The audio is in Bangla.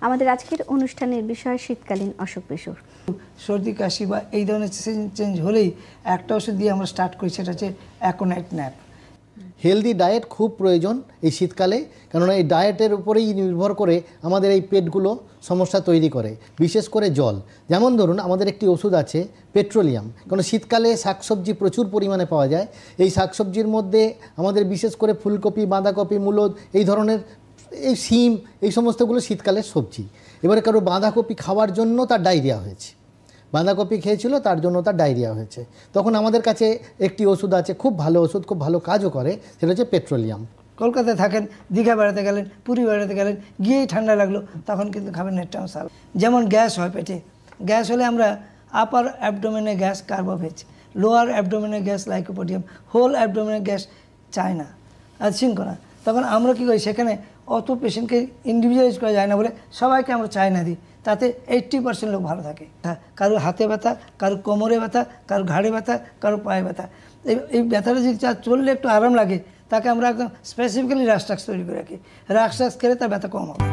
আমাদের আজকের অনুষ্ঠানের বিষয় শীতকালীন অসুখ বিসুখ। সর্দি কাশি বা এই ধরনের সিজন চেঞ্জ হলেই একটা ওষুধ দিয়ে আমরা স্টার্ট করি, সেটা হচ্ছে অ্যাকোনাইট ন্যাপ। হেলদি ডায়েট খুব প্রয়োজন এই শীতকালে, কেননা এই ডায়েটের উপরেই নির্ভর করে আমাদের এই পেটগুলো সমস্যা তৈরি করে, বিশেষ করে জল। যেমন ধরুন আমাদের একটি ওষুধ আছে পেট্রোলিয়াম, কারণ শীতকালে শাকসবজি প্রচুর পরিমাণে পাওয়া যায়। এই শাকসবজির মধ্যে আমাদের বিশেষ করে ফুলকপি, বাঁধাকপি, মূলো, এই ধরনের, এই শিম, এই সমস্তগুলো শীতকালের সবজি। এবারে কারো বাঁধাকপি খাওয়ার জন্য তার ডায়রিয়া হয়েছে, বাঁধাকপি খেয়েছিল তার জন্য তার ডায়রিয়া হয়েছে, তখন আমাদের কাছে একটি ওষুধ আছে, খুব ভালো ওষুধ, খুব ভালো কাজও করে, সেটা হচ্ছে পেট্রোলিয়াম। কলকাতায় থাকেন, দীঘা বেড়াতে গেলেন, পুরী বেড়াতে গেলেন, গিয়েই ঠান্ডা লাগলো, তখন কিন্তু খাবেন নেট্রাম সাল। যেমন গ্যাস হয় পেটে, গ্যাস হলে আমরা আপার অ্যাবডোমেনে গ্যাস কার্বোভেজ, লোয়ার অ্যাবডোমেনে গ্যাস লাইকোপোডিয়াম, হোল অ্যাবডোমেনে গ্যাস চায়না আর সিনকোনা। তখন আমরা কী করি, সেখানে অত পেশেন্টকে ইন্ডিভিজুয়ালাইজ করা যায় না বলে সবাইকে আমরা চায়না দিই, তাতে 80% লোক ভালো থাকে। কারোর হাতে ব্যথা, কারোর কোমরে ব্যথা, কারোর ঘাড়ে ব্যথা, কারোর পায়ে ব্যথা, এই ব্যথাটা যদি চললে একটু আরাম লাগে, তাকে আমরা একদম স্পেসিফিক্যালি রাক্সাক্স তৈরি করে রাখি। রাক্সাক্স খেলে তার ব্যথা কম হবে।